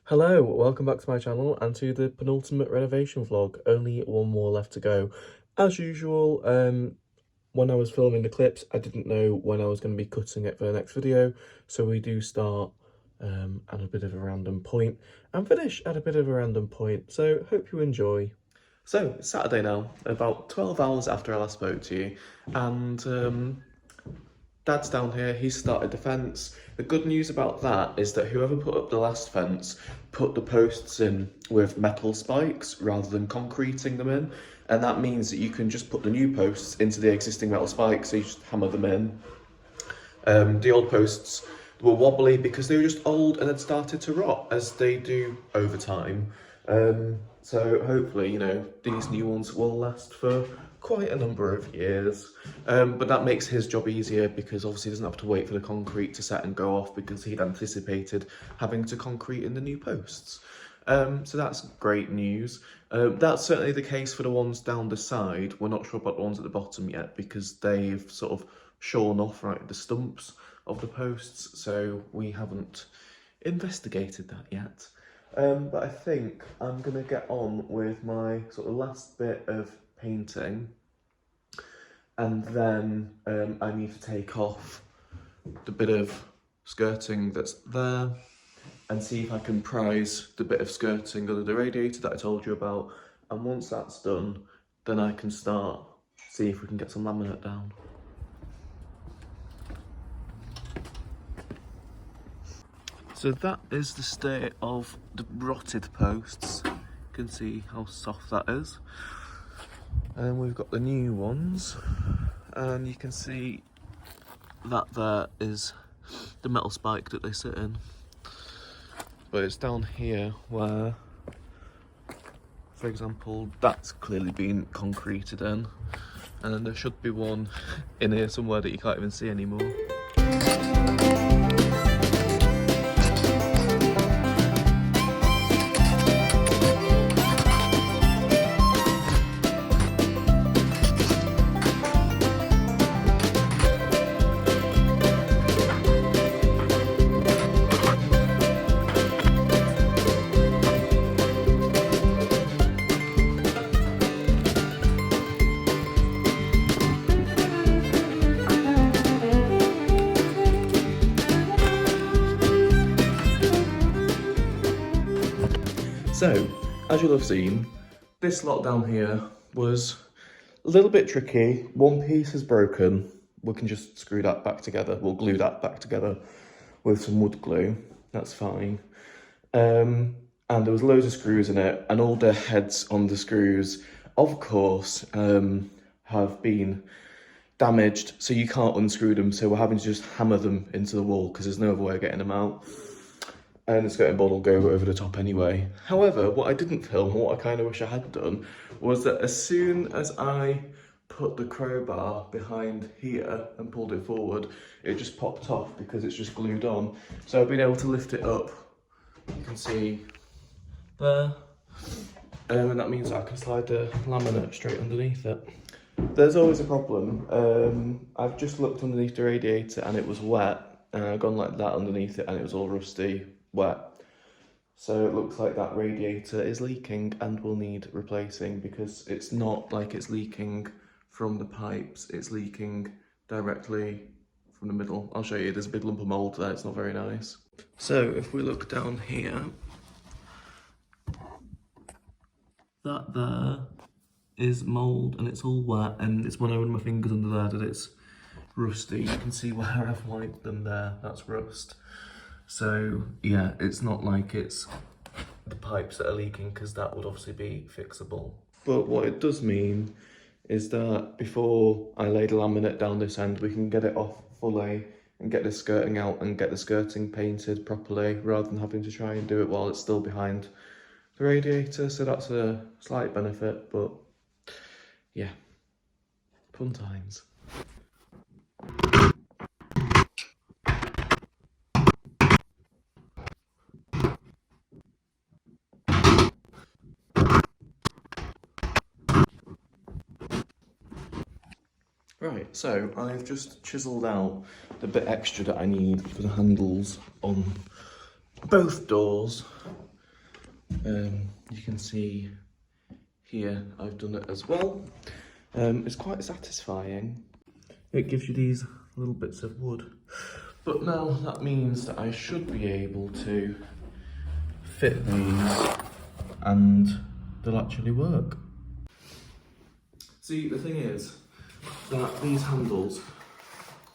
Hello, welcome back to my channel and to the penultimate renovation vlog. Only one more left to go. As usual, when I was filming the clips, I didn't know when I was going to be cutting it for the next video, so we do start at a bit of a random point and finish at a bit of a random point, so hope you enjoy. So, it's Saturday now, about 12 hours after I last spoke to you, and Dad's down here, he's started the fence. The good news about that is that whoever put up the last fence put the posts in with metal spikes rather than concreting them in. And that means that you can just put the new posts into the existing metal spikes, so you just hammer them in. The old posts were wobbly because they were just old and had started to rot, as they do over time. So hopefully, you know, these new ones will last for quite a number of years. But that makes his job easier because obviously he doesn't have to wait for the concrete to set and go off because he'd anticipated having to concrete in the new posts. So that's great news. That's certainly the case for the ones down the side. We're not sure about the ones at the bottom yet because they've sort of shorn off the stumps of the posts, so we haven't investigated that yet. But I think I'm gonna get on with my sort of last bit of painting, and then I need to take off the bit of skirting that's there and see if I can prise the bit of skirting under the radiator that I told you about, and once that's done then I can start see if we can get some laminate down. So that is the state of the rotted posts. You can see how soft that is. And then we've got the new ones, and you can see that there is the metal spike that they sit in. But it's down here where, for example, that's clearly been concreted in. And then there should be one in here somewhere that you can't even see anymore. So, as you'll have seen, this lot down here was a little bit tricky. One piece is broken. We can just screw that back together. We'll glue that back together with some wood glue. That's fine. And there was loads of screws in it, and all the heads on the screws, of course, have been damaged, so you can't unscrew them. So we're having to just hammer them into the wall because there's no other way of getting them out. And the skirting board will go over the top anyway. However, what I didn't film, what I kind of wish I had done, was that as soon as I put the crowbar behind here and pulled it forward, it just popped off because it's just glued on. So I've been able to lift it up, you can see there, and that means I can slide the laminate straight underneath it. There's always a problem. I've just looked underneath the radiator and it was wet, and I've gone like that underneath it and it was all rusty, wet. So it looks like that radiator is leaking and will need replacing, because it's not like it's leaking from the pipes, it's leaking directly from the middle. I'll show you, there's a big lump of mould there, it's not very nice. So if we look down here, that there is mould and it's all wet, and it's when I run my fingers under there that it's rusty. You can see where I've wiped them there, that's rust. So yeah, it's not like it's the pipes that are leaking, because that would obviously be fixable. But what it does mean is that before I lay the laminate down this end, we can get it off fully and get the skirting out and get the skirting painted properly, rather than having to try and do it while it's still behind the radiator. So that's a slight benefit, but yeah, fun times. Right, so I've just chiselled out the bit extra that I need for the handles on both doors. You can see here I've done it as well. It's quite satisfying. It gives you these little bits of wood. But now that means that I should be able to fit these and they'll actually work. See, the thing is that these handles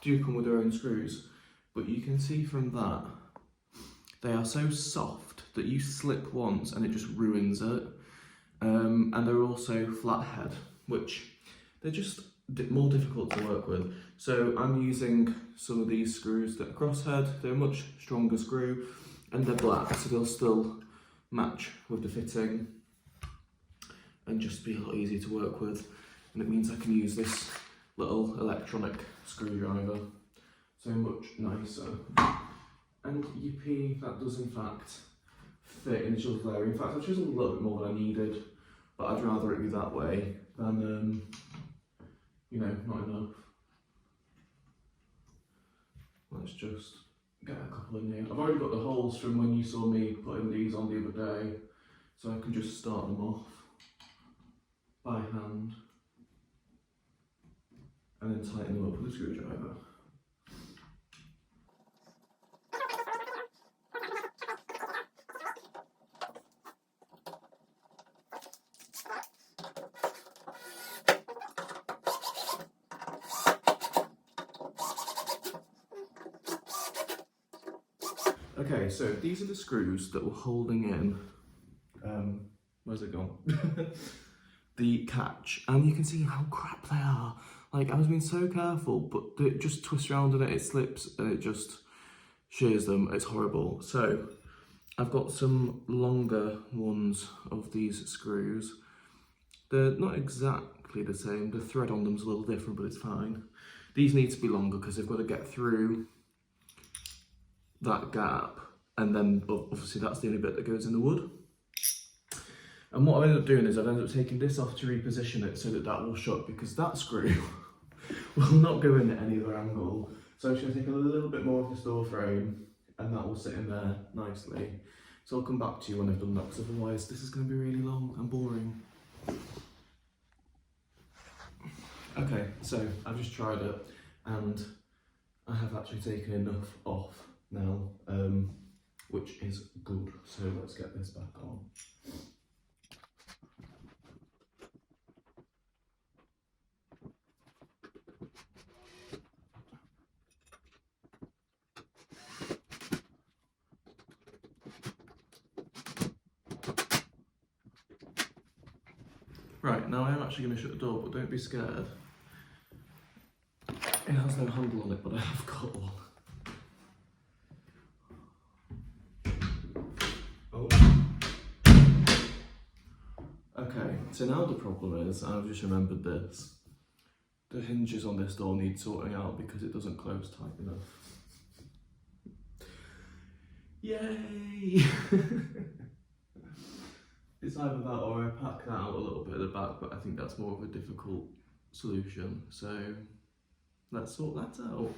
do come with their own screws, but you can see from that they are so soft that you slip once and it just ruins it. And they're also flathead, which they're just more difficult to work with. So I'm using some of these screws that are crosshead. They're a much stronger screw and they're black, so they'll still match with the fitting and just be a lot easier to work with. And it means I can use this little electronic screwdriver so much nicer. And yippee, that does in fact fit in the chisel area. In fact, I've chiseled a little bit more than I needed, but I'd rather it be that way than, you know, not enough. Let's just get a couple in here. I've already got the holes from when you saw me putting these on the other day, so I can just start them off by hand and then tighten them up with a screwdriver. Okay, so these are the screws that were holding in, where's it gone? The catch, and you can see how crap they are. Like, I was being so careful, but it just twists around and it slips and it just shears them. It's horrible. So I've got some longer ones of these screws. They're not exactly the same. The thread on them's a little different, but it's fine. These need to be longer because they've got to get through that gap, and then obviously that's the only bit that goes in the wood. And what I ended up doing is I've ended up taking this off to reposition it so that that will shut, because that screw will not go in at any other angle. So I'm just going to take a little bit more of this door frame and that will sit in there nicely. So I'll come back to you when I've done that, because otherwise this is going to be really long and boring. Okay, so I've just tried it and I have actually taken enough off now, which is good. So let's get this back on. Right, now I am actually going to shut the door, but don't be scared. It has no handle on it, but I have got one. Oh. Okay, so now the problem is, I've just remembered this. The hinges on this door need sorting out because it doesn't close tight enough. Yay! It's either that or I pack that out a little bit at the back, but I think that's more of a difficult solution. So let's sort that out.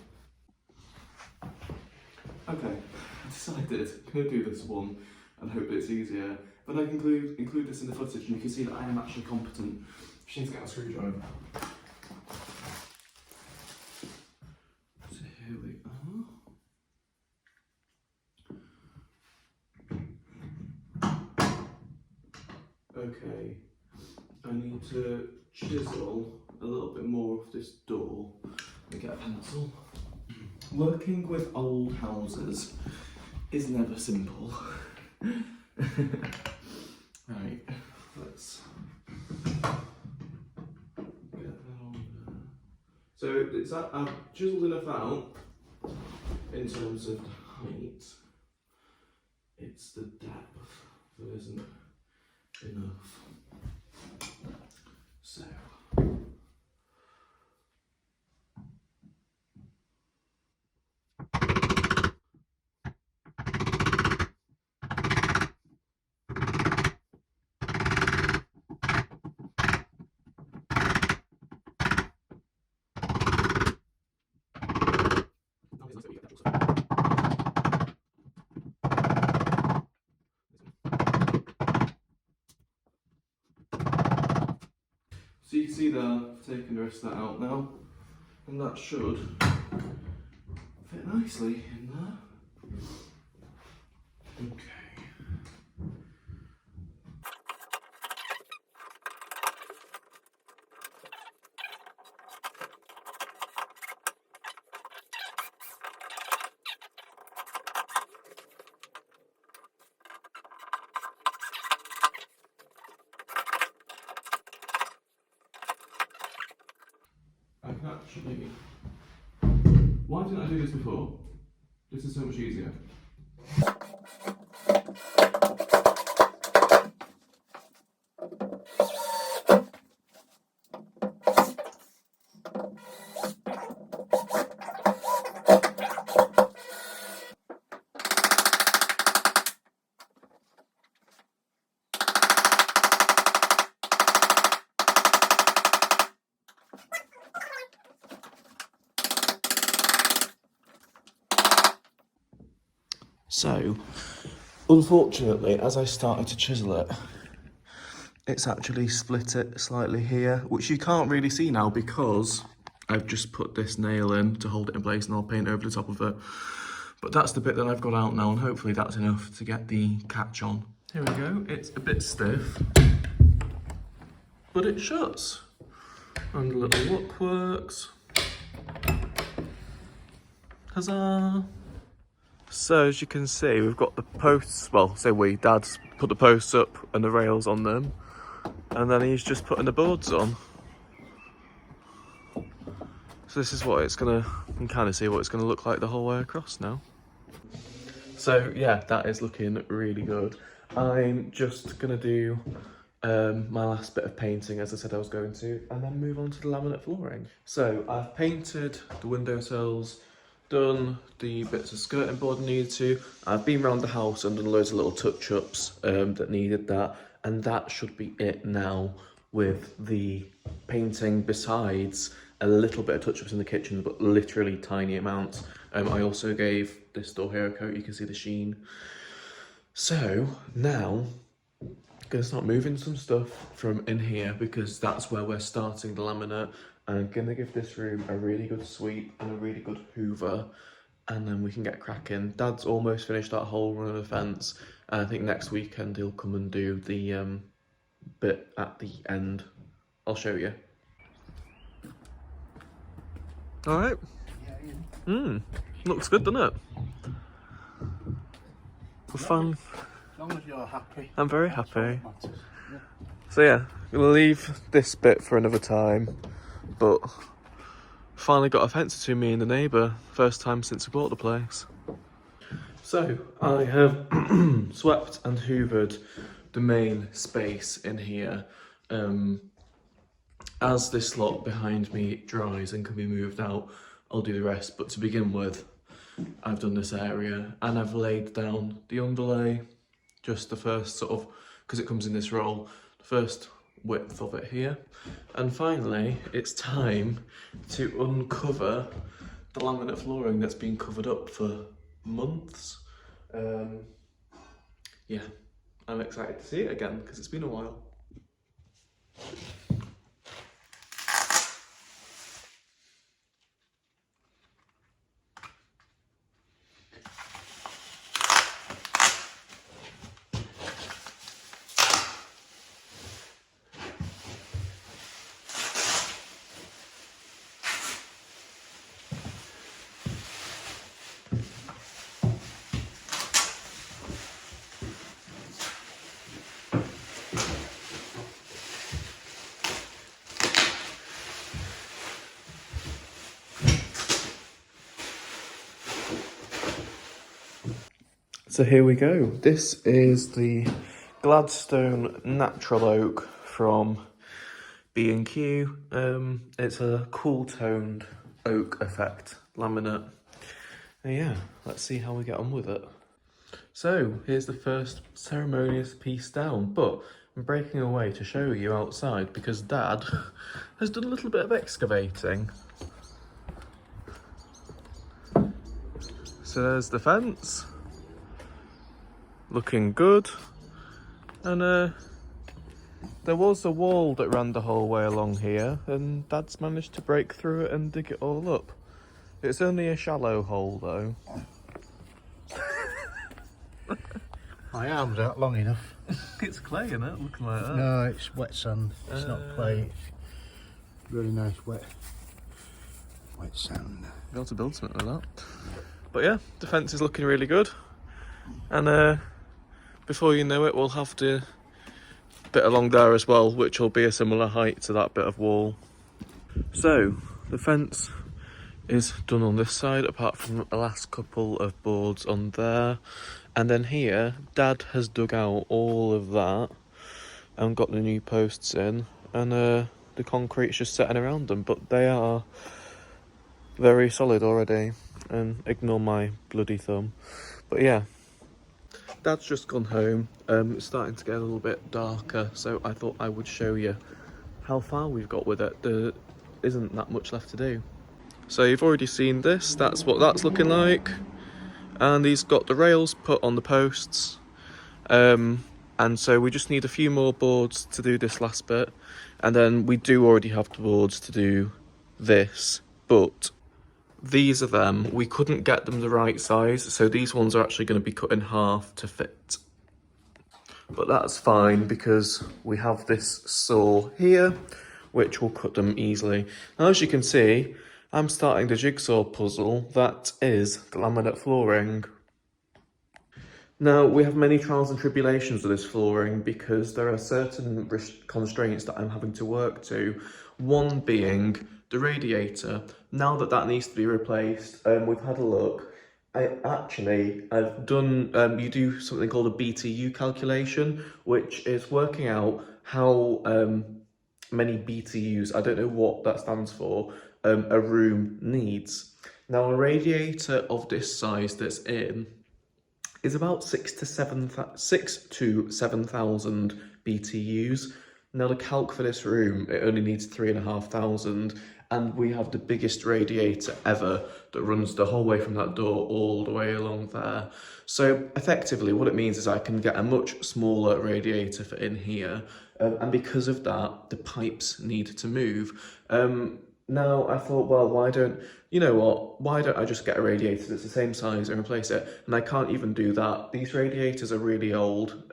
Okay, I decided I'm going to do this one and hope it's easier. But I can include this in the footage and you can see that I am actually competent. Just need to get a screwdriver. So here we are. Okay, I need to chisel a little bit more of this door. Let me get a pencil. Working with old houses is never simple. Right, let's get that on there. So it's that I've chiseled enough out in terms of height. It's the depth that isn't enough. So you can see there, I've taken the rest of that out now, and that should fit nicely in there. Okay. I can actually... Why didn't I do this before? This is so much easier. So, unfortunately, as I started to chisel it, it's actually split it slightly here, which you can't really see now because I've just put this nail in to hold it in place and I'll paint over the top of it. But that's the bit that I've got out now, and hopefully that's enough to get the catch on. Here we go, it's a bit stiff, but it shuts. And the little look works. Huzzah! So as you can see, we've got the posts, well, say we, Dad's put the posts up and the rails on them, and then he's just putting the boards on. So this is what it's gonna, you can kind of see what it's gonna look like the whole way across now. So yeah, that is looking really good. I'm just gonna do my last bit of painting, as I said I was going to, and then move on to the laminate flooring. So I've painted the windowsills, done the bits of skirting board I needed to. I've been around the house and done loads of little touch-ups that needed that, and that should be it now with the painting, besides a little bit of touch-ups in the kitchen, but literally tiny amounts. I also gave this door here a coat, you can see the sheen. So now I'm gonna start moving some stuff from in here because that's where we're starting the laminate. I'm gonna give this room a really good sweep and a really good hoover, and then we can get cracking. Dad's almost finished that whole run of the fence, and I think next weekend he'll come and do the bit at the end. I'll show you. All right. Looks good, doesn't it? For fun. As long as you're happy. I'm very happy. So yeah, we'll leave this bit for another time, but finally got a fence between me and the neighbour, first time since we bought the place. So I have swept and hoovered the main space in here. As this lot behind me dries and can be moved out, I'll do the rest, but to begin with, I've done this area and I've laid down the underlay, just the first sort of, because it comes in this roll, the first width of it here. And finally, it's time to uncover the laminate flooring that's been covered up for months. Yeah, I'm excited to see it again because it's been a while. So here we go. This is the Gladstone Natural Oak from B&Q. It's a cool-toned oak effect laminate. And yeah, let's see how we get on with it. So here's the first ceremonious piece down, but I'm breaking away to show you outside because Dad has done a little bit of excavating. So there's the fence. Looking good, and There was a wall that ran the whole way along here, and Dad's managed to break through it and dig it all up. It's only a shallow hole though. My arms aren't long enough. It's clay, isn't it? Looking like that. No, it's wet sand. It's not clay. It's really nice wet sand. Be able to build something like that. But yeah, the fence is looking really good. And before you know it, we'll have the bit along there as well, which will be a similar height to that bit of wall. So the fence is done on this side, apart from the last couple of boards on there. And then here, Dad has dug out all of that and got the new posts in, and the concrete's just setting around them, but they are very solid already. And ignore my bloody thumb. But yeah, Dad's just gone home. It's starting to get a little bit darker, so I thought I would show you how far we've got with it. There isn't that much left to do. So you've already seen this, that's what that's looking like. And he's got the rails put on the posts. And so we just need a few more boards to do this last bit. And then we do already have the boards to do this, but these are them. We couldn't get them the right size, so these ones are actually going to be cut in half to fit. But that's fine because we have this saw here, which will cut them easily. Now, as you can see, I'm starting the jigsaw puzzle that is the laminate flooring. Now, we have many trials and tribulations with this flooring because there are certain constraints that I'm having to work to. One being the radiator. Now that needs to be replaced, we've had a look. I've done, you do something called a BTU calculation, which is working out how many BTUs, I don't know what that stands for, a room needs. Now, a radiator of this size that's in is about 6,000 to 7,000 BTUs. Now, the calc for this room, it only needs 3,500, and we have the biggest radiator ever that runs the whole way from that door all the way along there. So effectively, what it means is I can get a much smaller radiator for in here, and because of that, the pipes need to move. Now, I thought, well, why don't I just get a radiator that's the same size and replace it? And I can't even do that. These radiators are really old,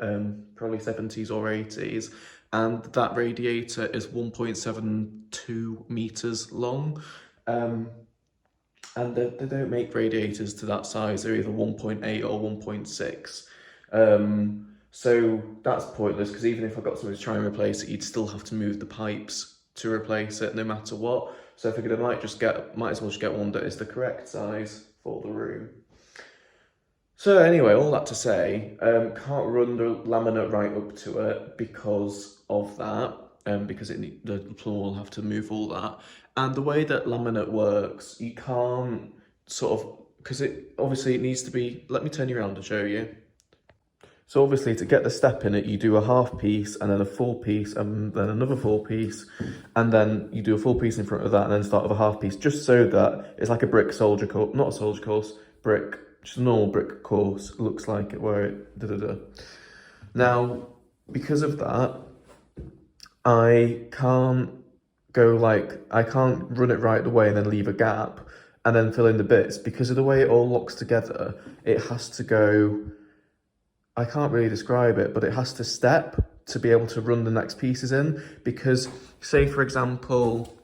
probably 70s or 80s. And that radiator is 1.72 meters long. And they don't make radiators to that size. They're either 1.8 or 1.6. So that's pointless, because even if I got someone to try and replace it, you'd still have to move the pipes to replace it no matter what. So I figured I might as well just get one that is the correct size for the room. So anyway, all that to say, can't run the laminate right up to it because of that, because the floor will have to move all that. And the way that laminate works, you can't sort of, because it needs to be, let me turn you around and show you. So obviously to get the step in it, you do a half piece and then a full piece and then another full piece. And then you do a full piece in front of that and then start with a half piece, just so that it's like a brick soldier course, not a soldier course, brick, just a normal brick course, looks like it, where it Now, because of that, I can't run it right the way and then leave a gap and then fill in the bits. Because of the way it all locks together, it has to go, I can't really describe it, but it has to step to be able to run the next pieces in. Because say for example,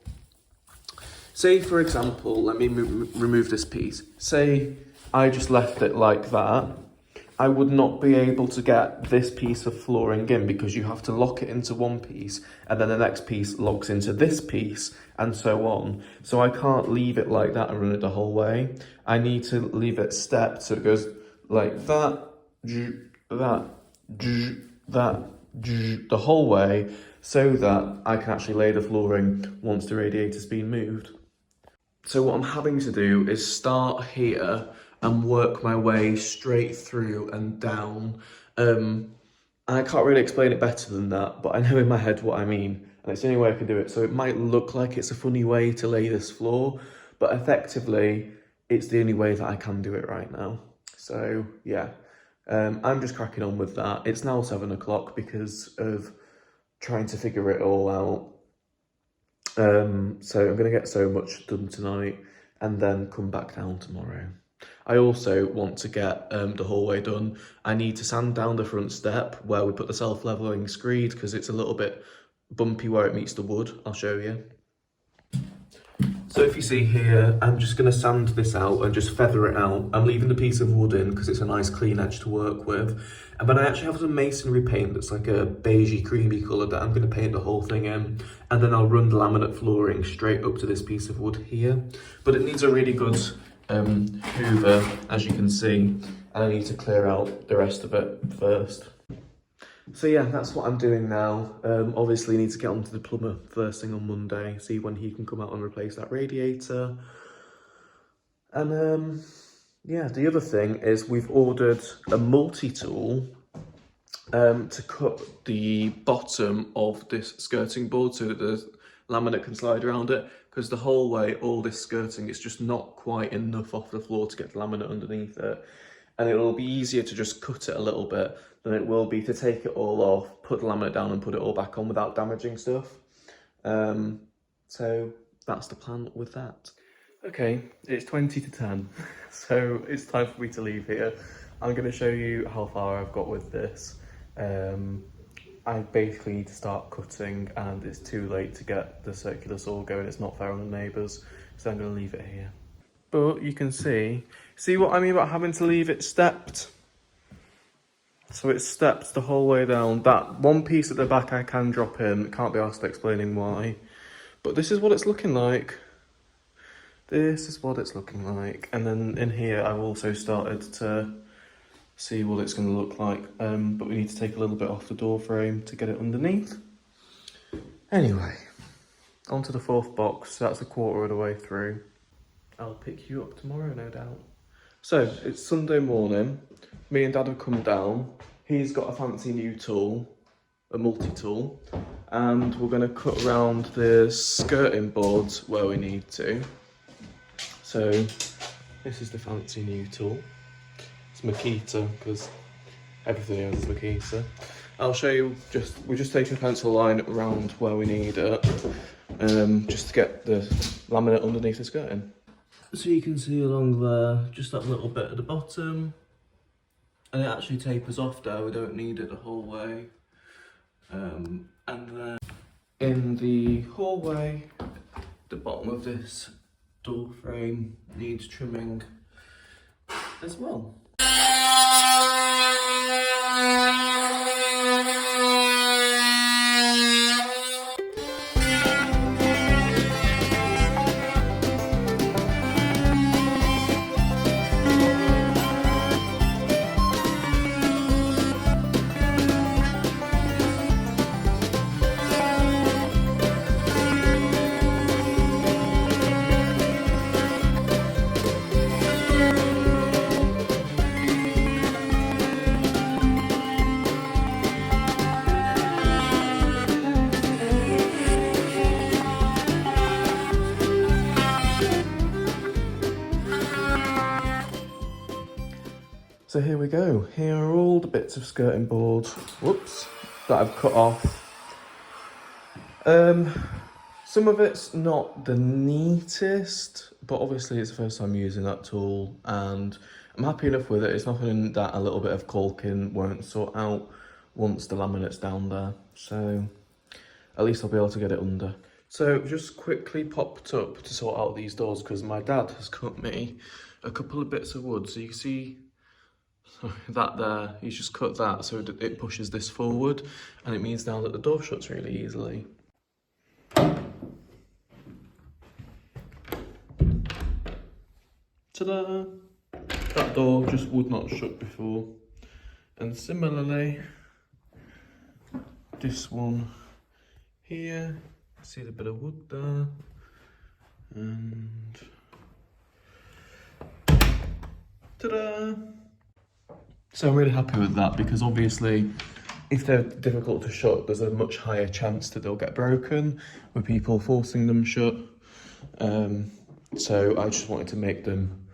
let me remove this piece. Say I just left it like that, I would not be able to get this piece of flooring in, because you have to lock it into one piece and then the next piece locks into this piece and so on. So I can't leave it like that and run it the whole way. I need to leave it stepped, so it goes like that, the whole way, so that I can actually lay the flooring once the radiator's been moved. So what I'm having to do is start here and work my way straight through and down. And I can't really explain it better than that, but I know in my head what I mean, and it's the only way I can do it. So it might look like it's a funny way to lay this floor, but effectively, it's the only way that I can do it right now. So yeah, I'm just cracking on with that. It's now 7 o'clock because of trying to figure it all out. So I'm going to get so much done tonight and then come back down tomorrow. I also want to get the hallway done. I need to sand down the front step where we put the self-leveling screed because it's a little bit bumpy where it meets the wood. I'll show you. So if you see here, I'm just going to sand this out and just feather it out. I'm leaving the piece of wood in because it's a nice clean edge to work with. And then I actually have some masonry paint that's like a beigey creamy colour that I'm going to paint the whole thing in. And then I'll run the laminate flooring straight up to this piece of wood here. But it needs a really good hoover, as you can see. And I need to clear out the rest of it first. So yeah, that's what I'm doing now. Obviously need to get onto the plumber first thing on Monday, see when he can come out and replace that radiator. And yeah, the other thing is we've ordered a multi-tool to cut the bottom of this skirting board so that the laminate can slide around it, because the whole way, all this skirting is just not quite enough off the floor to get the laminate underneath it. And it'll be easier to just cut it a little bit than it will be to take it all off, put the laminate down and put it all back on without damaging stuff. So that's the plan with that. Okay, it's 20 to 10, so it's time for me to leave here. I'm going to show you how far I've got with this. I basically need to start cutting and it's too late to get the circular saw going. It's not fair on the neighbours, so I'm going to leave it here. But you can see what I mean about having to leave it stepped? So it's stepped the whole way down. That one piece at the back I can drop in, can't be asked explaining why. But this is what it's looking like. This is what it's looking like. And then in here I've also started to see what it's going to look like. But we need to take a little bit off the door frame to get it underneath. Anyway, onto the fourth box. That's a quarter of the way through. I'll pick you up tomorrow, no doubt. So, it's Sunday morning. Me and Dad have come down. He's got a fancy new tool, a multi-tool. And we're going to cut around the skirting boards where we need to. So, this is the fancy new tool. It's Makita, because everything here is Makita. I'll show you, we're just taking a pencil line around where we need it. Just to get the laminate underneath the skirting. So you can see along there, just that little bit at the bottom. And it actually tapers off there, we don't need it the whole way. And then in the hallway, the bottom of this door frame needs trimming as well. So here we go. Here are all the bits of skirting board, whoops, that I've cut off. Some of it's not the neatest, but obviously it's the first time using that tool and I'm happy enough with it. It's nothing that a little bit of caulking won't sort out once the laminate's down there. So at least I'll be able to get it under. So just quickly popped up to sort out these doors because my dad has cut me a couple of bits of wood. So you can see that there, he's just cut that so that it pushes this forward and it means now that the door shuts really easily. Ta-da! That door just would not shut before. And similarly, this one here, see the bit of wood there, and ta-da! So I'm really happy with that because obviously if they're difficult to shut, there's a much higher chance that they'll get broken with people forcing them shut. So I just wanted to make them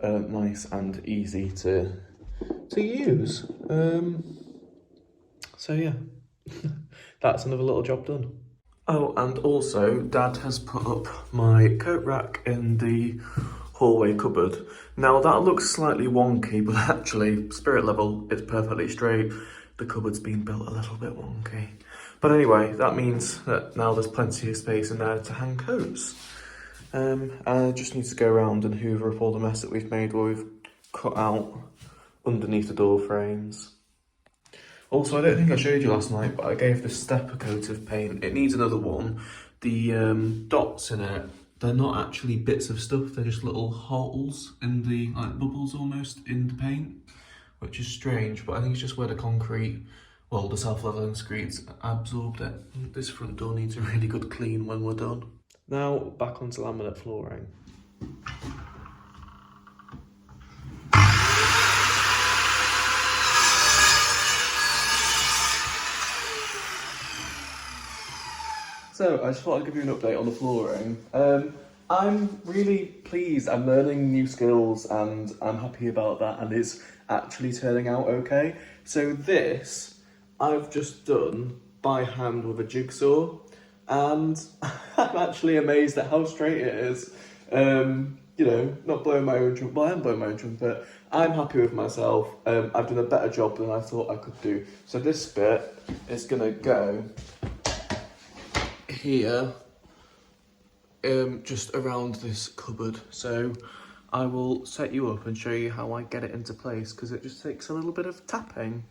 nice and easy to use. So yeah, that's another little job done. Oh, and also Dad has put up my coat rack in the hallway cupboard. Now that looks slightly wonky, but actually, spirit level, it's perfectly straight. The cupboard's been built a little bit wonky. But anyway, that means that now there's plenty of space in there to hang coats. I just need to go around and hoover up all the mess that we've made where we've cut out underneath the door frames. Also, I don't think I showed you last night, but I gave the step a coat of paint. It needs another one. The dots in it, they're not actually bits of stuff, they're just little holes in the, like bubbles almost, in the paint, which is strange, but I think it's just where the concrete, well, the self-leveling screeds absorbed it. This front door needs a really good clean when we're done. Now, back onto laminate flooring. So, I just thought I'd give you an update on the flooring. I'm really pleased, I'm learning new skills and I'm happy about that, and it's actually turning out okay. So this, I've just done by hand with a jigsaw, and I'm actually amazed at how straight it is. You know, not blowing my own trumpet, well, I am blowing my own trumpet. I'm happy with myself. I've done a better job than I thought I could do. So this bit is gonna go here, just around this cupboard. So I will set you up and show you how I get it into place, because it just takes a little bit of tapping.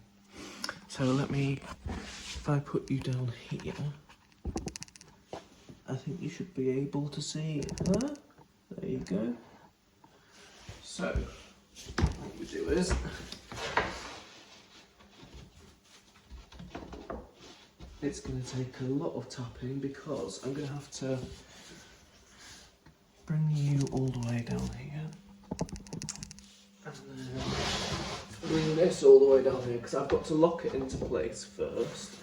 So let me, if I put you down here, I think you should be able to see her. There you go. So what we do is, it's going to take a lot of tapping because I'm going to have to bring you all the way down here. And then bring this all the way down here because I've got to lock it into place first.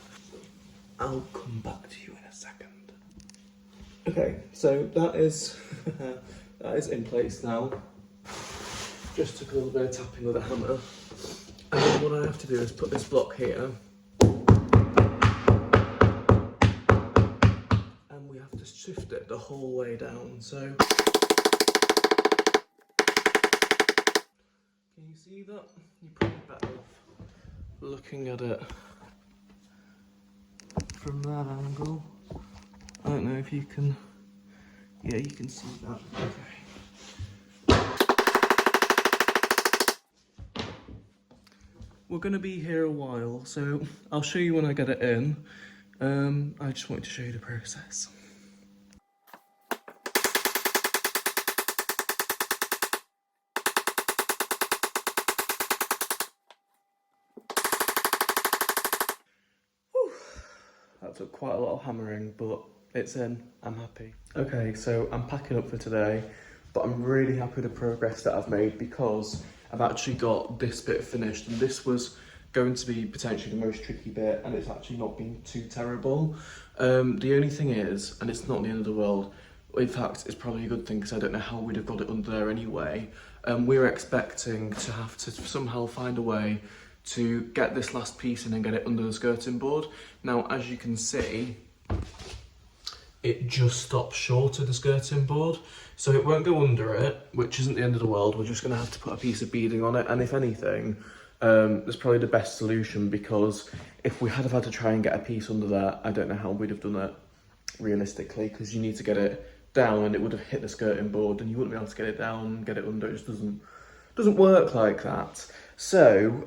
I'll come back to you in a second. Okay, so that is that is in place now. Just took a little bit of tapping with a hammer. And then what I have to do is put this block here. Shift it the whole way down. So can you see that? You're probably better off looking at it from that angle. I don't know if you can, yeah, you can see that. Okay. We're going to be here a while, so I'll show you when I get it in. I just wanted to show you the process. That took quite a lot of hammering, but it's in. I'm happy. Okay, so I'm packing up for today, but I'm really happy with the progress that I've made because I've actually got this bit finished, and this was going to be potentially the most tricky bit, and it's actually not been too terrible. The only thing is, and it's not the end of the world, in fact, it's probably a good thing because I don't know how we'd have got it under there anyway. We were expecting to have to somehow find a way to get this last piece in and get it under the skirting board. Now, as you can see, it just stops short of the skirting board, so it won't go under it, which isn't the end of the world. We're just gonna have to put a piece of beading on it, and if anything, that's probably the best solution, because if we had to try and get a piece under there, I don't know how we'd have done it realistically, because you need to get it down and it would have hit the skirting board, and you wouldn't be able to get it down, get it under. It just doesn't work like that. So,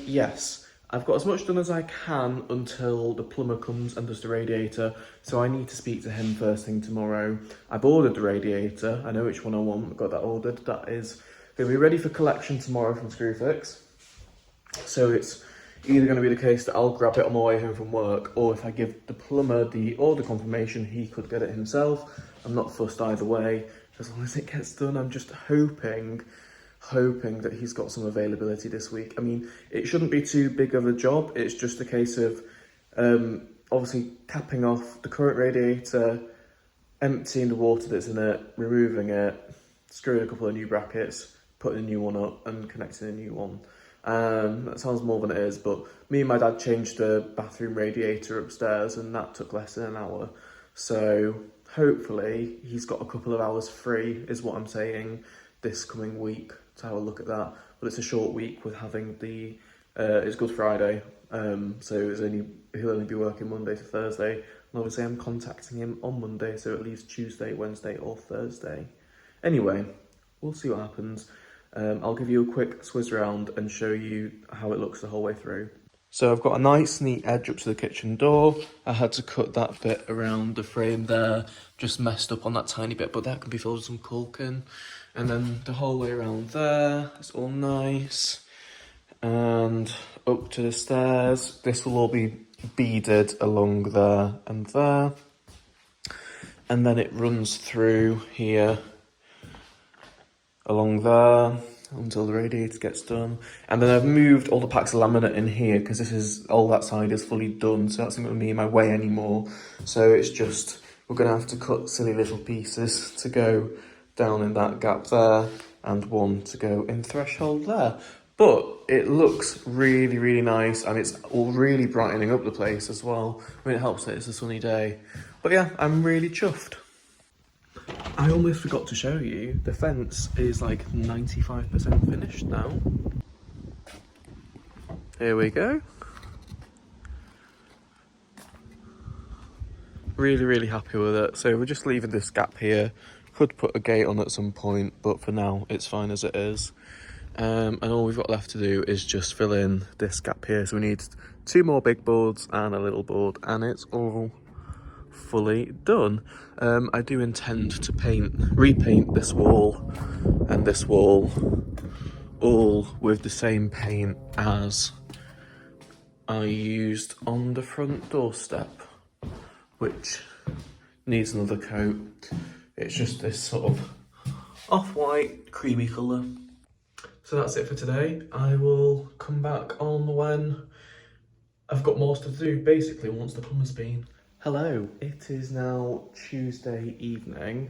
yes, I've got as much done as I can until the plumber comes and does the radiator, so I need to speak to him first thing tomorrow. I've ordered the radiator, I know which one I want, I've got that ordered. That is going to be ready for collection tomorrow from Screwfix. So it's either going to be the case that I'll grab it on my way home from work, or if I give the plumber the order confirmation, he could get it himself. I'm not fussed either way, as long as it gets done. I'm just hoping that he's got some availability this week. I mean, it shouldn't be too big of a job. It's just a case of obviously capping off the current radiator, emptying the water that's in it, removing it, screwing a couple of new brackets, putting a new one up and connecting a new one. That sounds more than it is, but me and my dad changed the bathroom radiator upstairs and that took less than an hour. So hopefully he's got a couple of hours free, is what I'm saying, this coming week to have a look at that. But it's a short week with having it's Good Friday, so he'll only be working Monday to Thursday. And obviously I'm contacting him on Monday, so it leaves Tuesday, Wednesday or Thursday. Anyway, we'll see what happens. I'll give you a quick swizz around and show you how it looks the whole way through. So I've got a nice neat edge up to the kitchen door. I had to cut that bit around the frame there, just messed up on that tiny bit, but that can be filled with some caulking. And then the whole way around there, it's all nice. And up to the stairs, this will all be beaded along there and there. And then it runs through here, along there, until the radiator gets done. And then I've moved all the packs of laminate in here because all that side is fully done, so that's not going to be in my way anymore. So it's just, we're going to have to cut silly little pieces to go down in that gap there and one to go in threshold there. But it looks really, really nice, and it's all really brightening up the place as well. I mean, it helps that it's a sunny day. But yeah, I'm really chuffed. I almost forgot to show you, the fence is like 95% finished now. Here we go. Really, really happy with it. So we're just leaving this gap here. Could put a gate on at some point, but for now it's fine as it is. And all we've got left to do is just fill in this gap here. So we need 2 more big boards and a little board, and it's all fully done. I do intend to repaint this wall and this wall all with the same paint as I used on the front doorstep, which needs another coat. It's just this sort of off-white creamy colour. So that's it for today. I will come back on when I've got more stuff to do, basically once the plumber's been. Hello, it is now Tuesday evening.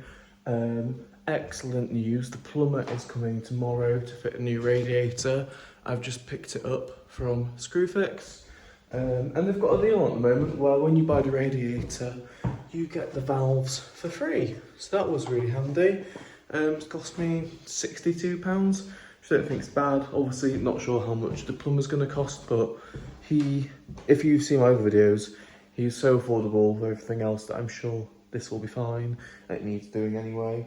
Excellent news, the plumber is coming tomorrow to fit a new radiator. I've just picked it up from Screwfix. And they've got a deal at the moment where when you buy the radiator, you get the valves for free. So that was really handy. It's cost me £62, which I don't think it's bad. Obviously, not sure how much the plumber's going to cost, but if you've seen my other videos, he's so affordable with everything else that I'm sure this will be fine. It needs doing anyway.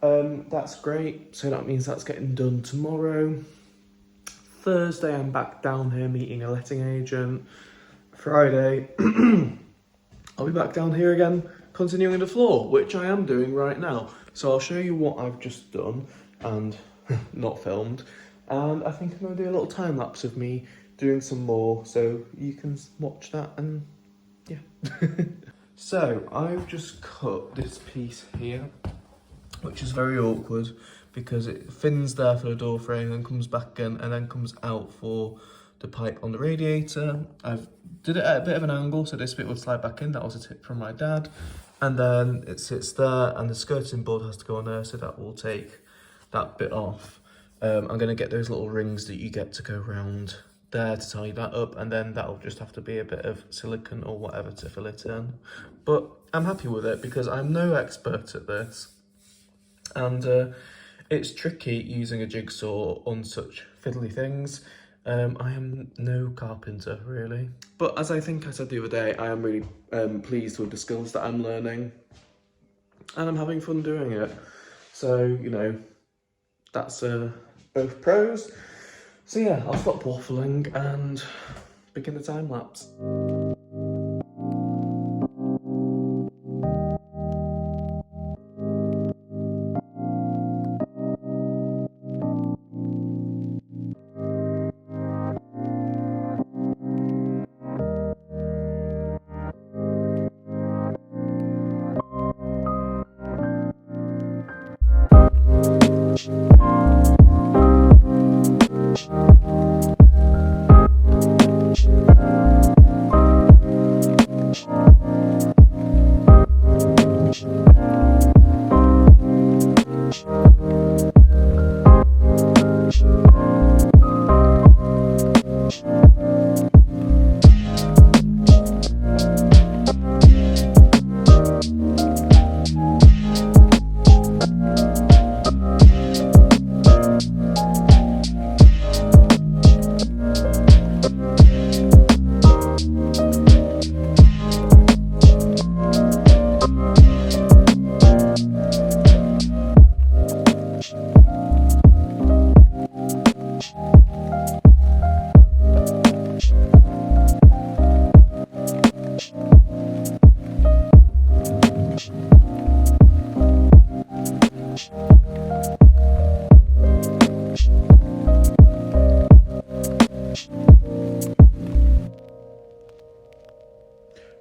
That's great. So that means that's getting done tomorrow. Thursday, I'm back down here meeting a letting agent. Friday, I'll be back down here again, continuing the floor, which I am doing right now. So I'll show you what I've just done and not filmed. And I think I'm going to do a little time lapse of me doing some more, so you can watch that and yeah. So I've just cut this piece here, which is very awkward because it thins there for the door frame and comes back in and then comes out for the pipe on the radiator. I've did it at a bit of an angle so this bit would slide back in. That was a tip from my dad. And then it sits there and the skirting board has to go on there, so that will take that bit off. I'm going to get those little rings that you get to go around there to tie that up, and then that'll just have to be a bit of silicone or whatever to fill it in. But I'm happy with it because I'm no expert at this, and it's tricky using a jigsaw on such fiddly things. I am no carpenter really, but as I think I said the other day, I am really pleased with the skills that I'm learning, and I'm having fun doing it. So, you know, that's both pros. So yeah, I'll stop waffling and begin the time lapse.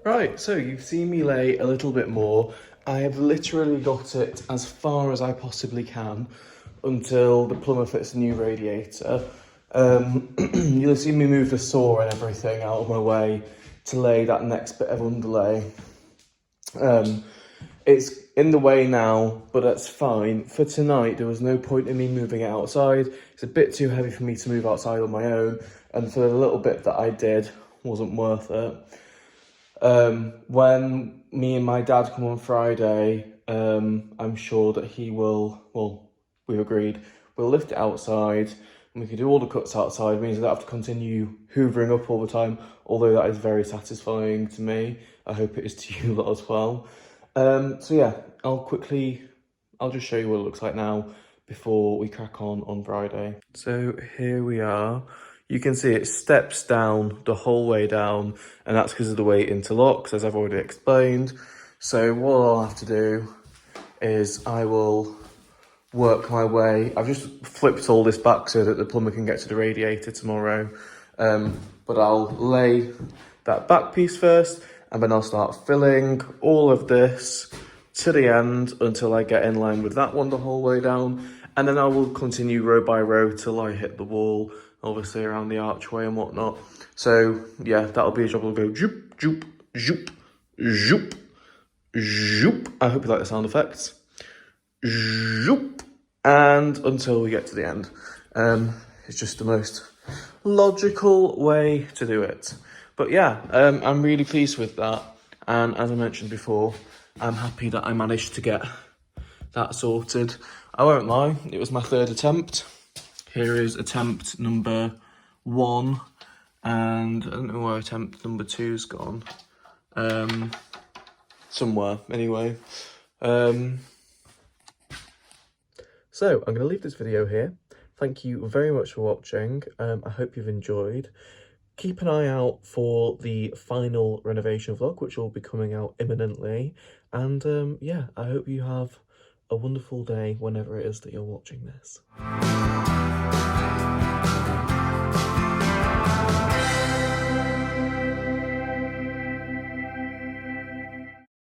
Right, so you've seen me lay a little bit more. I have literally got it as far as I possibly can until the plumber fits a new radiator. You'll have seen me move the saw and everything out of my way to lay that next bit of underlay. It's in the way now, but that's fine. For tonight, there was no point in me moving it outside. It's a bit too heavy for me to move outside on my own, and for the little bit that I did, wasn't worth it. When me and my dad come on Friday, I'm sure that he will, well, we've agreed, we'll lift it outside and we can do all the cuts outside. It means I don't have to continue hoovering up all the time, although that is very satisfying to me. I hope it is to you lot as well. So yeah, I'll just show you what it looks like now before we crack on Friday. So here we are. You can see it steps down the whole way down, and that's because of the way it interlocks, as I've already explained. So what I'll have to do is I will work my way. I've just flipped all this back so that the plumber can get to the radiator tomorrow. But I'll lay that back piece first, and then I'll start filling all of this to the end until I get in line with that one the whole way down. And then I will continue row by row till I hit the wall, obviously around the archway and whatnot. So yeah, that'll be a job. I'll go zoop, zoop, zoop, zoop, zoop. I hope you like the sound effects. Zoop. And until we get to the end. It's just the most logical way to do it. But yeah, I'm really pleased with that. And as I mentioned before, I'm happy that I managed to get that sorted. I won't lie, it was my third attempt. Here is attempt number 1, and I don't know where attempt number 2's gone. Somewhere, anyway. So, I'm going to leave this video here. Thank you very much for watching. I hope you've enjoyed. Keep an eye out for the final renovation vlog, which will be coming out imminently. And yeah, I hope you have a wonderful day whenever it is that you're watching this.